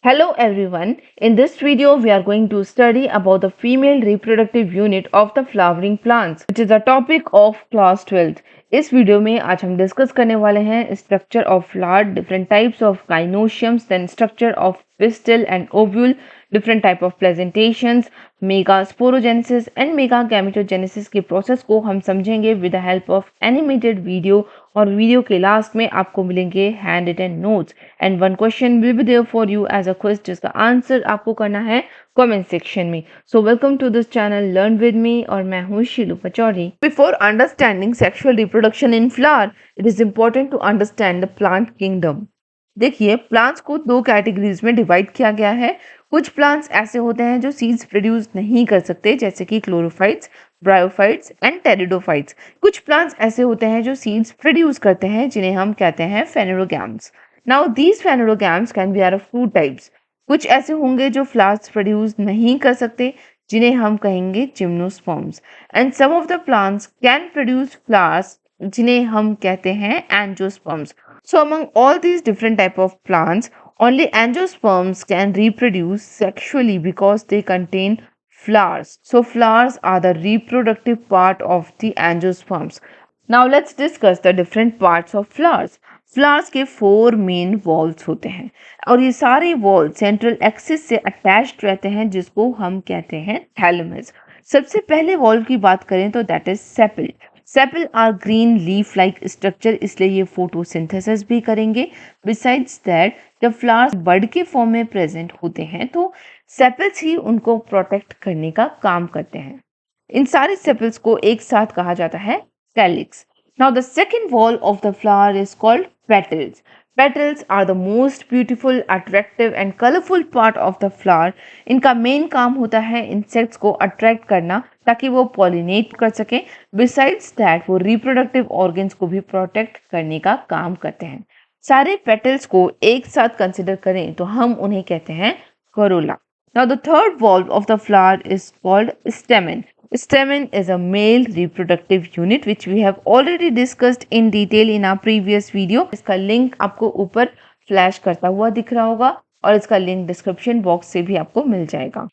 Hello everyone. In this video we are going to study about the female reproductive unit of the flowering plants which is the topic of class 12th. इस video में आज हम discuss करने वाले हैं structure of flower, different types of gynoeciums, then structure of pistil and ovule, different type of presentations, mega sporogenesis and mega gametogenesis के process को हम समझेंगे with the help of animated video. और वीडियो के last में आपको मिलेंगे hand written notes and one question will be there for you as a quiz जिसका आंसर आपको करना है कमेंट सेक्शन में। So welcome to this channel learn with me और मैं हूँ Shilu Pachauri. Before understanding sexual reproduction in flower it is important to understand the plant kingdom. देखिए, plants को दो कैटेगरीज में डिवाइड किया गया है। कुछ प्लांट्स ऐसे होते हैं जो सीड्स प्रोड्यूस नहीं कर सकते जैसे कि क्लोरोफाइट्स, ब्रायोफाइट्स एंड टेरिडोफाइट्स। कुछ प्लांट्स ऐसे होते हैं जो सीड्स प्रोड्यूस करते हैं जिन्हें हम कहते हैं phanerogams. Now these phanerogams can be are of two types. कुछ ऐसे होंगे जो फ्लावर्स प्रोड्यूस नहीं कर सकते जिन्हें हम कहेंगे gymnosperms, and some of the plants can produce flowers जिन्हें हम कहते हैं angiosperms. So among all these different type of plants, only angiosperms can reproduce sexually because they contain flowers. So flowers are the reproductive part of the angiosperms. Now let's discuss the different parts of flowers. Flowers के 4 main walls होते हैं और ये सारे wall central axis से attached रहते हैं जिसको हम कहते हैं थैलेमस। सबसे पहले वॉल की बात करें तो that is sepal. Sepal are green leaf like structure, इसलिए ये फोटोसिंथेसिस भी करेंगे। बिसाइड्स दैट जब फ्लावर्स बड के फॉर्म में प्रेजेंट होते हैं तो सेपल्स ही उनको प्रोटेक्ट करने का काम करते हैं। इन सारे सेपल्स को एक साथ कहा जाता है calyx. Now the second wall of the flower is called petals. Petals are the most beautiful, attractive and colorful part of the flower. इनका मेन काम होता है इंसेक्ट्स को अट्रैक्ट करना ताकि वो पॉलिनेट कर सकें। बिसाइड्स दैट वो रिप्रोडक्टिव ऑर्गन्स को भी प्रोटेक्ट करने का काम करते हैं। सारे पेटल्स को एक साथ कंसिडर करें तो हम उन्हें कहते हैं Corolla. Now the third valve of the flower is called stamen. Stamen is a male reproductive unit which we have already discussed in detail in our previous video. इसका लिंक आपको ऊपर फ्लैश करता हुआ दिख रहा होगा और इसका लिंक डिस्क्रिप्शन बॉक्स से भी आपको मिल जाएगा।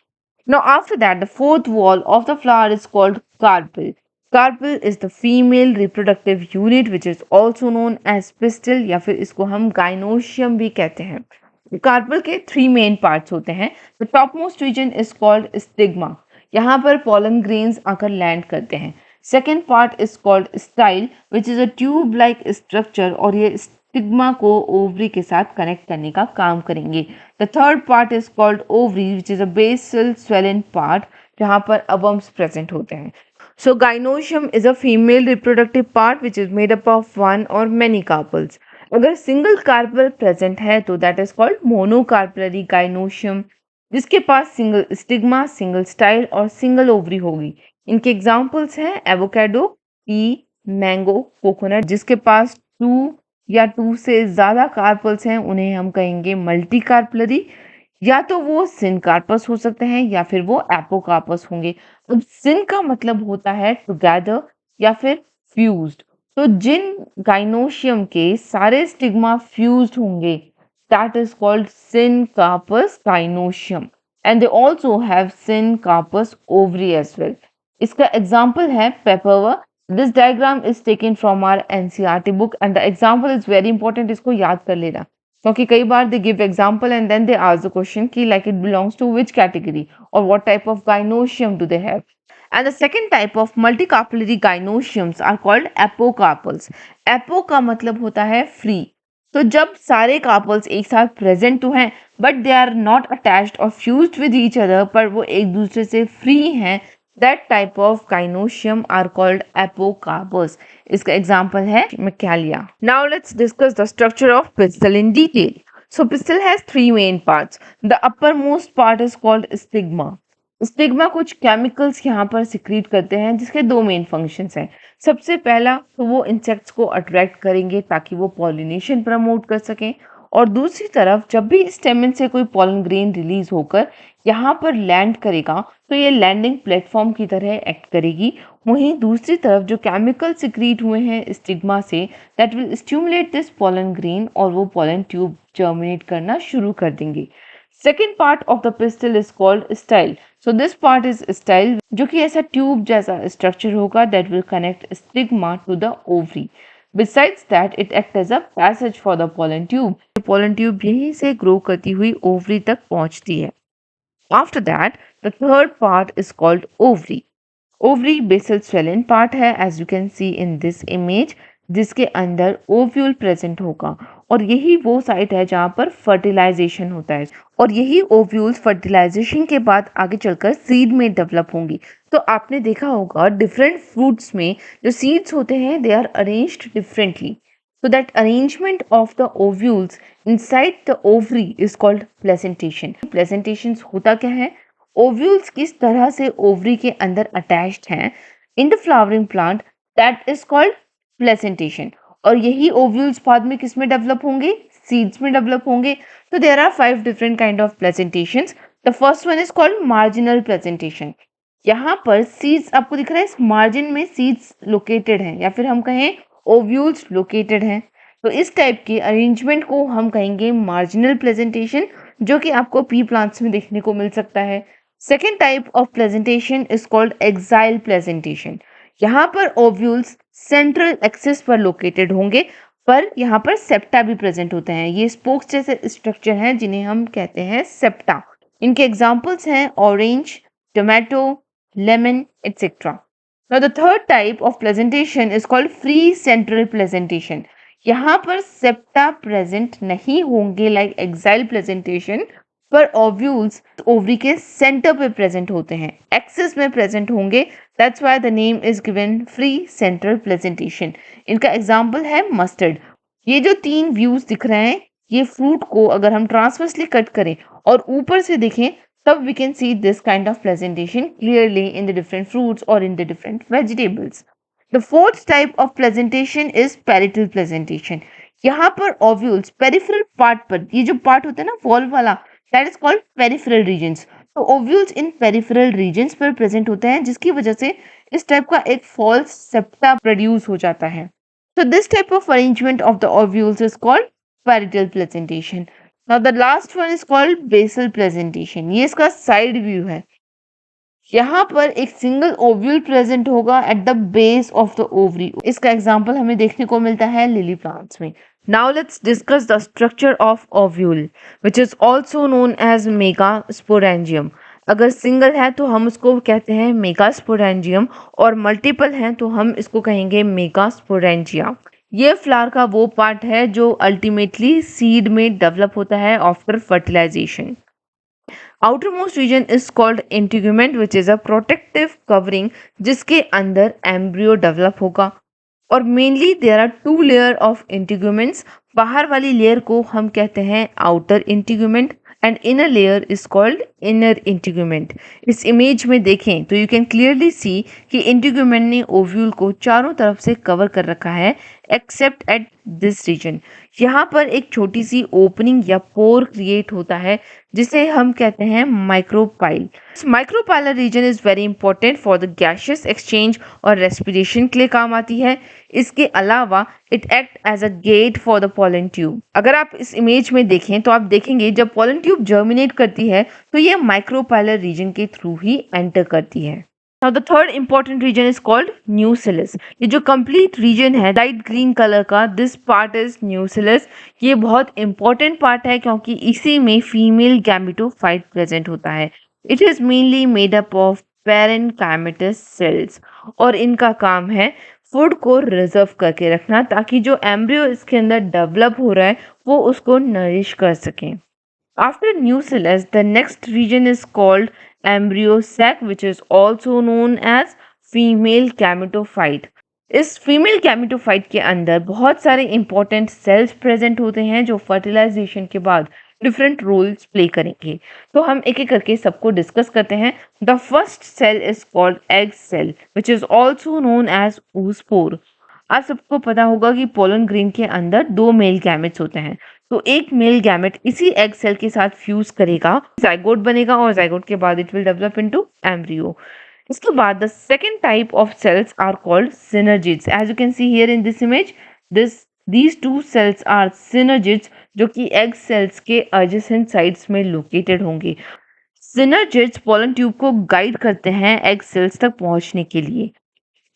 Now after that the fourth wall of the flower is called carpel. Carpel is the female reproductive unit which is also known as pistil या फिर इसको हम gynoecium भी कहते हैं। कार्पल के 3 मेन पार्ट्स होते हैं। The top most region is called stigma, यहाँ पर पॉलन ग्रेन्स आकर लैंड करते हैं। Second part is called style which is a tube like structure और ये स्टिग्मा को ओवरी के साथ कनेक्ट करने का काम करेंगे। The third part is called ovary which is a basal swollen part जहाँ पर अबम्स प्रेजेंट होते हैं। So gynoecium is a female reproductive part which is made up of one और मेनी कार्पल्स। अगर सिंगल कार्पल प्रेजेंट है तो that is called monocarpellary gynoecium, जिसके पास सिंगल स्टिग्मा, सिंगल स्टाइल और सिंगल ओवरी होगी। इनके एग्जांपल्स हैं एवोकाडो, पी, मैंगो, कोकोनट। जिसके पास 2 या 2 से ज़्यादा कार्पल्स हैं उन्हें हम कहेंगे मल्टी कार्पलरी। या तो वो सिनकार्पस हो सकते हैं या फिर वो एपोकार्पस होंगे। अब सिन का मतलब होता है टुगेदर या फिर फ्यूज्ड। तो जिन गाइनोशियम के सारे स्टिग्मा फ्यूज्ड होंगे that is called syncarpus gynoecium and they also have syncarpus ovary as well. इसका एग्जाम्पल है papaver. This diagram is taken from our NCERT book and the example is very important, इसको याद कर लेना क्योंकि कई बार they give example and then they ask the question कि like it belongs to which category और what type of gynoecium do they have. And the second type of multicarpellary gynoeciums are called apocarpals. Apo का मतलब होता है free। तो जब सारे carpals एक साथ प्रेजेंट तो हैं but they are not attached और फ्यूज्ड विद ईच अदर, पर वो एक दूसरे से फ्री हैं, that type of gynoecium are called apocarpous. इसका एग्जांपल है michelia. Now let's discuss the structure of pistil in detail. So pistil has 3 main parts. The uppermost part is called stigma. Stigma कुछ chemicals यहाँ पर secrete करते हैं जिसके 2 main functions हैं। सबसे पहला तो वो इंसेक्ट्स को अट्रैक्ट करेंगे ताकि वो पॉलिनेशन प्रमोट कर सकें, और दूसरी तरफ जब भी स्टेमन से कोई पॉलन ग्रेन रिलीज होकर यहाँ पर लैंड करेगा तो ये लैंडिंग प्लेटफॉर्म की तरह एक्ट करेगी। वहीं दूसरी तरफ जो केमिकल सिक्रीट हुए हैं stigma say that will stimulate this pollen grain और वो पॉलन ट्यूब जर्मिनेट करना शुरू कर देंगे। Second part of the pistil is called style. So this part is style, जो कि ऐसा ट्यूब जैसा स्ट्रक्चर होगा that will connect stigma to the ovary. Besides that, it acts as a passage for the pollen tube. Pollen tube यहीं से grow करती हुई ovary तक पहुंचती है. After that, the third part is called ovary. Ovary basal swollen part है as you can see in this image, जिसके अंदर ओव्यूल प्रेजेंट होगा और यही वो साइट है जहाँ पर फर्टिलाइजेशन होता है और यही ओव्यूल्स फर्टिलाइजेशन के बाद आगे चलकर सीड में डेवलप होंगी. तो आपने देखा होगा डिफरेंट फ्रूट्स में जो सीड्स होते हैं they are arranged differently. So that arrangement of the ovules inside the ovary is called placentation. Placentation होता क्या है? ओव्यूल्स किस तरह से ओवरी के अंदर अटैच्ड हैं in the flowering plant, that is called placentation. और यही ओव्यूल्स बाद में किस में डेवलप होंगे? सीड्स में डेवलप होंगे. तो there are 5 different kind of placentations. The first one is called marginal placentation. यहाँ पर सीड्स आपको दिख रहा है, इस मार्जिन में सीड्स लोकेटेड हैं या फिर हम कहें ओव्यूल्स लोकेटेड हैं. तो इस टाइप के अरेंजमेंट को हम कहेंगे मार्जिनल प्लेसेंटेशन, जो कि आपको पी प्लांट्स में देखने को मिल सकता है. Second type of presentation is called axial presentation. यहाँ पर ओव्यूल्स सेंट्रल एक्सिस पर लोकेटेड होंगे, पर यहाँ पर सेप्टा भी प्रेजेंट होते हैं. ये स्पोक्स जैसे स्ट्रक्चर हैं जिन्हें हम कहते हैं सेप्टा. इनके एग्जाम्पल्स हैं orange, tomato, lemon etcetera. Now the third type of presentation is called free central presentation. यहाँ पर सेप्टा प्रेजेंट नहीं होंगे लाइक एक्साइल प्रेजेंटेशन, पर ओव्यूल्स ओवरी के सेंटर पे प्रेजेंट होते हैं, एक्सिस में प्रेजेंट होंगे. That's why the name is given free central presentation. इनका एग्जांपल है मस्टर्ड. ये जो 3 व्यूज दिख रहे हैं, ये फ्रूट को अगर हम ट्रांसवर्सली कट करें और ऊपर से देखें तब we can see this kind of presentation clearly in the different fruits और in the different vegetables. The fourth type of presentation is parietal presentation. यहाँ पर ओव्यूल्स पेरिफेरल पार्ट पर, ये जो पार्ट होता है ना वॉल वाला, that is called peripheral regions. तो ओव्यूल्स इन पेरिफेरल रीजन्स पर प्रेजेंट होते हैं, जिसकी वजह से इस टाइप का एक फॉल्स सेप्टा प्रोड्यूस हो जाता है. So this type of arrangement of the ovules is called parietal presentation. Now the last one is called basal presentation. ये इसका साइड व्यू है. यहाँ पर एक सिंगल ओव्यूल प्रेजेंट होगा at the base of the ovary. इसका example हमें देखने को मिलता है लिली प्लांट्स में. Now let's discuss the structure of ovule, which is also known as megasporangium. अगर सिंगल है तो हम उसको कहते हैं मेगास्पोरेंजियम और मल्टीपल हैं तो हम इसको कहेंगे मेगास्पोरेंजिया. ये फ्लावर का वो पार्ट है जो अल्टीमेटली सीड में डेवलप होता है after fertilisation. outermost region is called integument, which is a protective covering जिसके अंदर एम्ब्रियो डेवलप होगा. और mainly there are 2 layer of integuments. बाहर वाली लेयर को हम कहते हैं outer integument and inner layer is called inner integument. इस इमेज में देखें तो यू कैन क्लियरली सी कि इंटीग्यूमेंट ने ओव्यूल को चारों तरफ से कवर कर रखा है एक्सेप्ट एट दिस रीजन. यहाँ पर एक छोटी सी ओपनिंग या पोर क्रिएट होता है जिसे हम कहते हैं micropyle. Micropylar region is very important for the gaseous exchange और रेस्पिरेशन के लिए काम आती है. इसके अलावा it act as a gate for the pollen tube. अगर आप इस इमेज में देखें तो आप देखेंगे जब पॉलन ट्यूब जर्मिनेट करती है तो ये माइक्रोपाइलर रीजन के थ्रू ही एंटर करती है. Now the third important region is called nucellus. ये जो complete region है लाइट ग्रीन कलर का, this part is nucellus. ये बहुत important part है क्योंकि इसी में फीमेल गैमेटोफाइट प्रेजेंट होता है. It is mainly made up of parenchymatous cells और इनका काम है फूड को रिजर्व करके रखना ताकि जो एम्ब्रियो इसके अंदर डेवलप हो रहा है वो उसको नरिश कर सकें. After nucellus, the next region is called embryo sac, which is also known as female gametophyte. इस फीमेल गैमेटोफाइट के अंदर बहुत सारे इंपॉर्टेंट सेल्स प्रेजेंट होते हैं जो फर्टिलाइजेशन के बाद डिफरेंट रोल्स प्ले करेंगे. तो हम एक एक करके सबको डिस्कस करते हैं. The first cell is called egg cell which is also known as oospore. आप सबको पता होगा कि पोलन ग्रेन के अंदर 2 मेल गैमेट्स होते हैं. तो एक मेल गैमेट इसी एग सेल के साथ फ्यूज करेगा, जाइगोट बनेगा और जाइगोट के बाद it will develop into embryo. इसके बाद the second type of cells are called synergids. As you can see here in this image, this These two cells are synergids जो कि egg cells के adjacent sides में located होंगे। synergids pollen tube को guide करते हैं egg cells तक पहुंचने के लिए।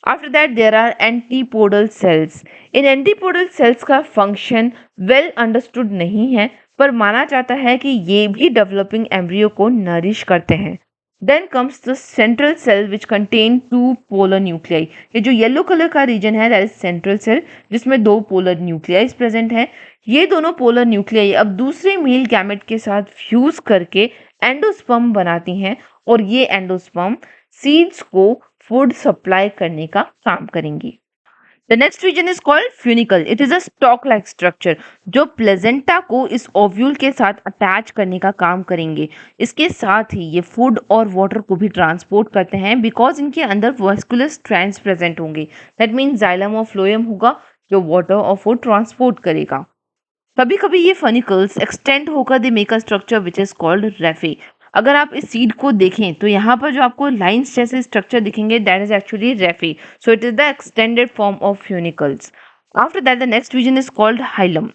After that, there are antipodal cells. In antipodal cells का function well understood नहीं है, पर माना जाता है कि ये भी developing embryo को nourish करते हैं। Then comes the central cell which contain two polar nuclei. ये जो येलो कलर का रीजन है that is central cell जिसमें दो polar nuclei प्रेजेंट है। ये दोनों polar nuclei अब दूसरे मेल गैमेट के साथ फ्यूज करके एंडोस्पर्म बनाती हैं और ये एंडोस्पर्म सीड्स को फूड सप्लाई करने का काम करेंगी। The next region is called funicle. It is a stalk like structure जो प्लेजेंटा को इस ओव्यूल के साथ अटैच करने का काम करेंगे। इसके साथ ही ये फूड और वाटर को भी ट्रांसपोर्ट करते हैं बिकॉज इनके अंदर वास्कुलर स्ट्रैंड्स प्रेजेंट होंगे। दैट मीन्स जाइलम और फ्लोएम होगा जो वाटर और फूड ट्रांसपोर्ट करेगा। कभी कभी ये फनिकल्स एक्सटेंड होकर they make a structure which is called raphe. अगर आप इस सीड को देखें तो यहाँ पर जो आपको लाइंस जैसे स्ट्रक्चर दिखेंगे that is actually raphe. So it is the extended form of funicles. After that the next region is called hilum.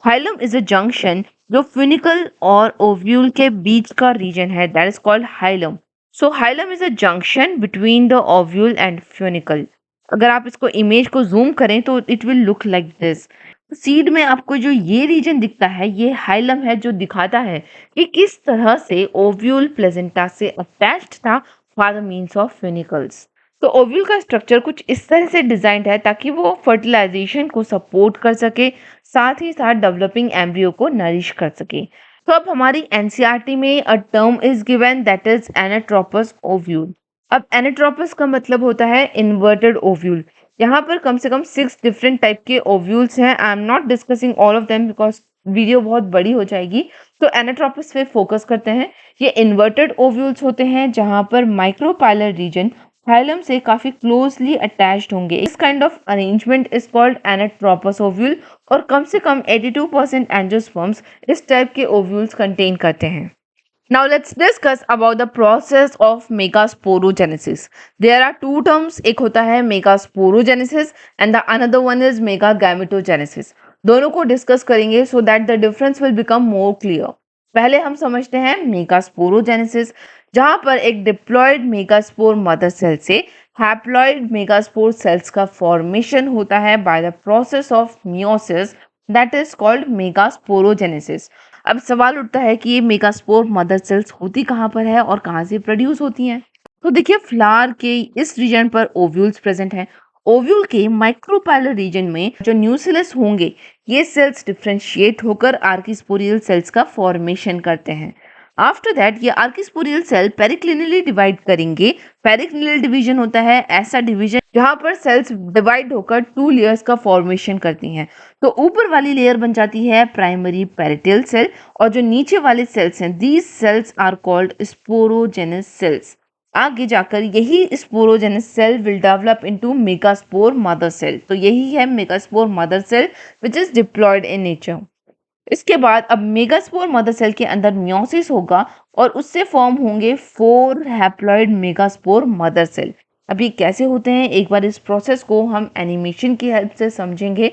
Hilum is a junction जो फ्यूनिकल और ओव्यूल के बीच का रीजन है that is called hilum. So hilum is a junction between the ovule and funicle. अगर आप इसको image को जूम करें तो it will look like this. Seed में आपको जो ये रीजन दिखता है ये हाइलम है जो दिखाता है कि किस तरह से ओव्यूल प्लेजेंटा से अटैच्ड था बाय द मींस ऑफ फ्यूनिकल्स। तो ओव्यूल का स्ट्रक्चर कुछ इस तरह से डिजाइंड है ताकि वो फर्टिलाइजेशन को सपोर्ट कर सके, साथ ही साथ डेवलपिंग एम्ब्रियो को नरिश कर सके। तो अब हमारी एनसीईआरटी में a term is given that is anatropous ovule. अब एनाट्रोपस का मतलब होता है इन्वर्टेड ओव्यूल। यहाँ पर कम से कम 6 डिफरेंट टाइप के ओव्यूल्स हैं। I am not discussing all of them because video बहुत बड़ी हो जाएगी। तो एनाट्रोपस पे फोकस करते हैं। ये इन्वर्टेड ओव्यूल्स होते हैं जहाँ पर माइक्रोपाइलर रीजन फाइलम से काफी क्लोजली अटैच्ड होंगे। इस kind of arrangement is called anatropous ovule और कम से कम 82% एंजियोस्पर्म्स इस टाइप के ओव्यूल्स कंटेन करते हैं। Now let's discuss about the process of megasporogenesis. There are two terms, एक होता है megasporogenesis and the another one is megagametogenesis. दोनों को डिस्कस करेंगे so that the difference will become more clear. पहले हम समझते हैं megasporogenesis, जहाँ पर एक डिप्लॉयड मेगास्पोर मदर सेल से हैप्लॉयड मेगास्पोर सेल्स का फॉर्मेशन होता है by the process of meiosis that is called megasporogenesis. अब सवाल उठता है कि ये मेगास्पोर मदर सेल्स होती कहाँ पर है और कहाँ से प्रोड्यूस होती हैं। तो देखिए फ्लावर के इस रीजन पर ओव्यूल्स प्रेजेंट हैं। ओव्यूल के माइक्रोपाइलर रीजन में जो न्यूक्लियस होंगे ये सेल्स डिफरेंशिएट होकर आर्किस्पोरियल सेल्स का फॉर्मेशन करते हैं। आफ्टर दैट ये आर्किस्पोरियल सेल पेरिक्लिनली डिवाइड करेंगे। पेरिक्लिनल डिवीजन होता है ऐसा डिवीजन जहां पर सेल्स डिवाइड होकर 2 लेयर्स का फॉर्मेशन करती हैं। तो ऊपर वाली लेयर बन जाती है प्राइमरी पेरिटल सेल और जो नीचे वाले सेल्स हैं these cells are called sporogenous cells. आगे जाकर यही sporogenous cell will develop into megaspore mother cell. तो यही है megaspore mother cell which is diploid in nature. इसके बाद अब मेगास्पोर मदर सेल के अंदर मियोसिस होगा और उससे फॉर्म होंगे 4 हैप्लॉइड मेगास्पोर मदर सेल। अब ये कैसे होते हैं एक बार इस प्रोसेस को हम एनिमेशन की हेल्प से समझेंगे।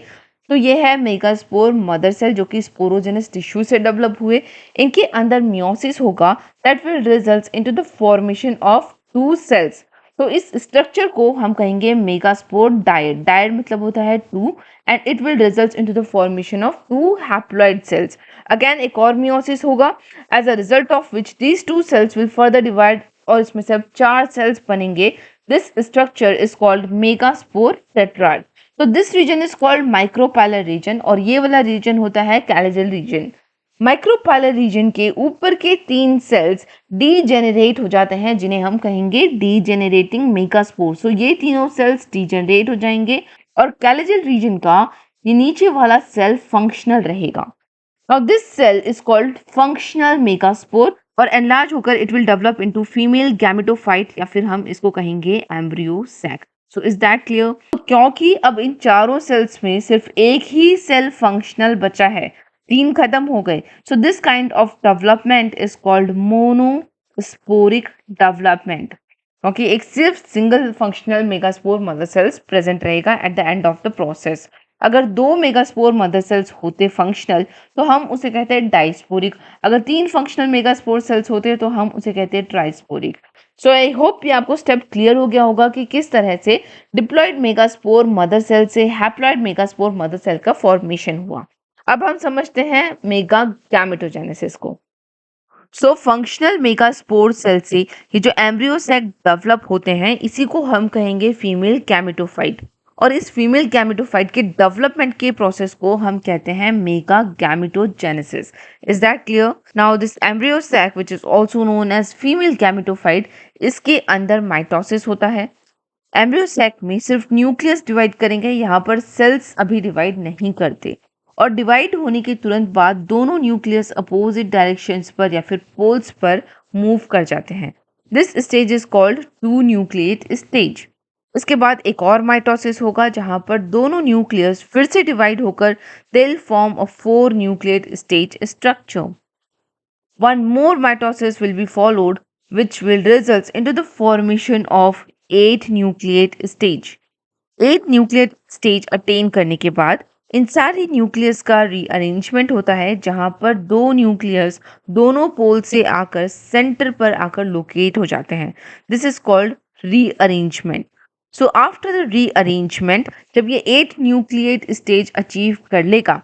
तो ये है मेगास्पोर मदर सेल जो कि स्पोरोजेनस टिश्यू से डेवलप हुए। इनके अंदर मियोसिस होगा that will result into the formation of 2 cells. तो इस स्ट्रक्चर को हम कहेंगे मेगास्पोर डायड। डायड मतलब होता है 2 and it will result into the formation of 2 haploid cells. Again एक और meiosis होगा as a result of which these 2 cells will further divide और इसमें से अब 4 cells बनेंगे। This structure is called megaspore tetrad. तो this region is called micropylar region और ये वाला region होता है calygeal region। माइक्रोपाइलर रीजन के ऊपर के 3 सेल्स डीजेनरेट हो जाते हैं जिन्हें हम कहेंगे डीजेनरेटिंग मेगास्पोर। सो ये तीनों सेल्स डीजेनरेट हो जाएंगे और कैलिजल रीजन का ये नीचे वाला सेल फंक्शनल रहेगा। Now this cell is called functional megaspore और एनलार्ज होकर it will develop into female gametophyte या फिर हम इसको कहेंगे embryo sac. So is that clear? क्योंकि अब इन चारों सेल्स में सिर्फ एक ही सेल फंक्शनल बचा है, 3 खत्म हो गए। So this kind of development is called monosporic development क्योंकि एक सिर्फ single functional megaspore mother cells present रहेगा at the end of the process. अगर 2 मेगास्पोर मदर सेल्स होते फंक्शनल तो हम उसे कहते हैं डाइस्पोरिक। अगर 3 फंक्शनल मेगास्पोर सेल्स होते हैं तो हम उसे कहते हैं ट्राइस्पोरिक। सो आई होप ये आपको स्टेप क्लियर हो गया होगा कि किस तरह से डिप्लॉयड मेगास्पोर मदर सेल से हैप्लॉयड मेगास्पोर मदर सेल का फॉर्मेशन हुआ। अब हम समझते हैं मेगा गैमेटोजेनेसिस को। सो फंक्शनल मेगास्पोर सेल से ये जो एम्ब्रियो सैक डेवलप होते हैं इसी को हम कहेंगे फीमेल गैमेटोफाइट। और इस फीमेल गैमेटोफाइट के डेवलपमेंट के प्रोसेस को हम कहते हैं mega gametogenesis. Is that clear? Now this embryo sac which is also known as female gametophyte, इसके अंदर माइटोसिस होता है। एम्ब्रियो सैक में सिर्फ न्यूक्लियस डिवाइड करेंगे, यहाँ पर सेल्स अभी डिवाइड नहीं करते। और डिवाइड होने के तुरंत बाद दोनों न्यूक्लियस अपोजिट डायरेक्शंस पर या फिर पोल्स पर मूव कर जाते हैं। This stage is called two nucleate stage. इसके बाद एक और माइटोसिस होगा जहां पर दोनों न्यूक्लियस फिर से डिवाइड होकर they will form a 4 nucleate stage structure. One more mitosis will be followed, which will result into the formation of 8 nucleate stage. 8 न्यूक्लियट stage attain करने के बाद इन सारी न्यूक्लियस का रीअरेंजमेंट होता है जहां पर दो न्यूक्लियस दोनों पोल से आकर सेंटर पर आकर लोकेट हो जाते हैं। This is called rearrangement. So after the rearrangement जब ये 8 न्यूक्लियट स्टेज अचीव कर लेगा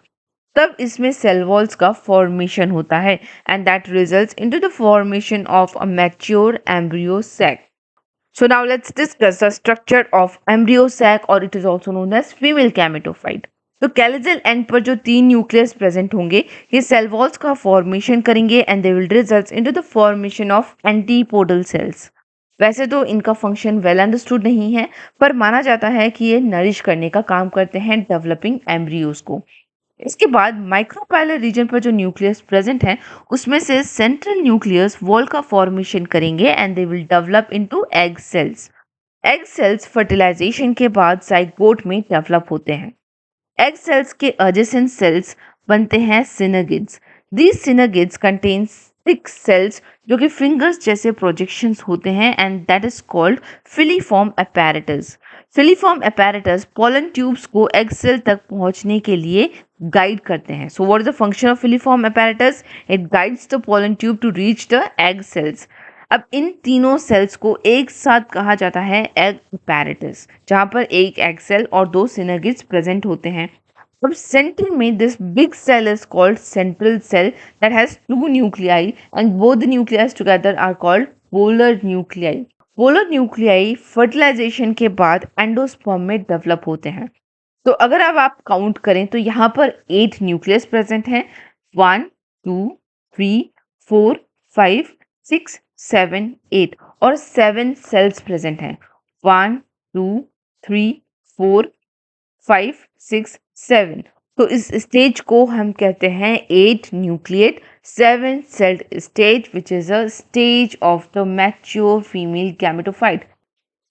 तब इसमें सेल वॉल्स का फॉर्मेशन होता है and that results into the formation of a mature embryo sac. So now let's discuss the structure of embryo sac, or it is also known as female gametophyte. तो कैलिजल and पर जो 3 nucleus present होंगे ये cell walls का formation करेंगे and they will result into the formation of antipodal cells. वैसे तो इनका फंक्शन वेल अंडरस्टूड नहीं है, पर माना जाता है कि ये नरिश करने का काम करते हैं डेवलपिंग एम्ब्रियोज को। इसके बाद माइक्रोपाइलर रीजन पर जो न्यूक्लियस प्रेजेंट है उसमें से सेंट्रल न्यूक्लियस वॉल का फॉर्मेशन करेंगे and they will develop into egg cells. Egg cells fertilisation के बाद जाइगोट में डेवलप होते हैं। एग सेल्स के एडजेसेंट सेल्स बनते हैं synergids. These synergids contain 6 cells जो कि फिंगर्स जैसे प्रोजेक्शंस होते हैं and that is called filiform apparatus। Filiform apparatus pollen tubes को एग सेल तक पहुंचने के लिए गाइड करते हैं। So what is the function of filiform apparatus? It guides the pollen tube to reach the egg cells. अब इन तीनों सेल्स को एक साथ कहा जाता है एग apparatus, जहां पर एक एग सेल और 2 सिनगिड्स प्रेजेंट होते हैं। अब सेंटर में this big cell is called central cell that has 2 nuclei and both the nucleus together are called polar nuclei. Polar nuclei fertilisation के बाद एंडोस्पर्म में डेवलप होते हैं। तो अगर अब आप काउंट करें तो यहाँ पर 8 न्यूक्लियस प्रेजेंट हैं। 1 2 3 4 5 6 7 8 और 7 सेल्स प्रेजेंट हैं। 1 2 3 4 5 6 7। तो इस स्टेज को हम कहते हैं 8 nucleate 7 celled stage which is a stage of the mature female gametophyte.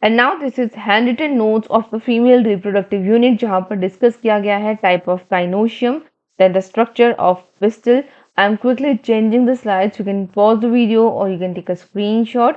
And now this is hand written notes of the female reproductive unit जहां पर डिस्कस किया गया है type of gynoecium, then the structure of pistil. I'm quickly changing the slides. You can pause the video or you can take a screenshot.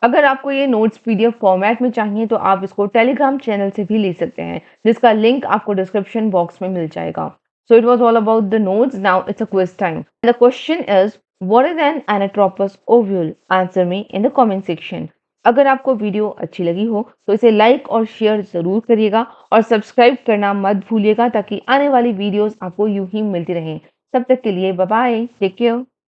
अगर आपको ये notes PDF format में चाहिए तो आप इसको टेलीग्राम चैनल से भी ले सकते हैं जिसका लिंक आपको डिस्क्रिप्शन बॉक्स में मिल जाएगा। So it was all about the notes. Now it's a quiz time. The question is, what is an anatropous ovule? Answer me in the comment section. अगर आपको वीडियो अच्छी लगी हो तो इसे लाइक और शेयर जरूर करिएगा और सब्सक्राइब करना मत भूलिएगा ताकि आने वाली वीडियोस आपको यूं ही मिलती रहें। तब तक के लिए बाय बाय, टेक केयर।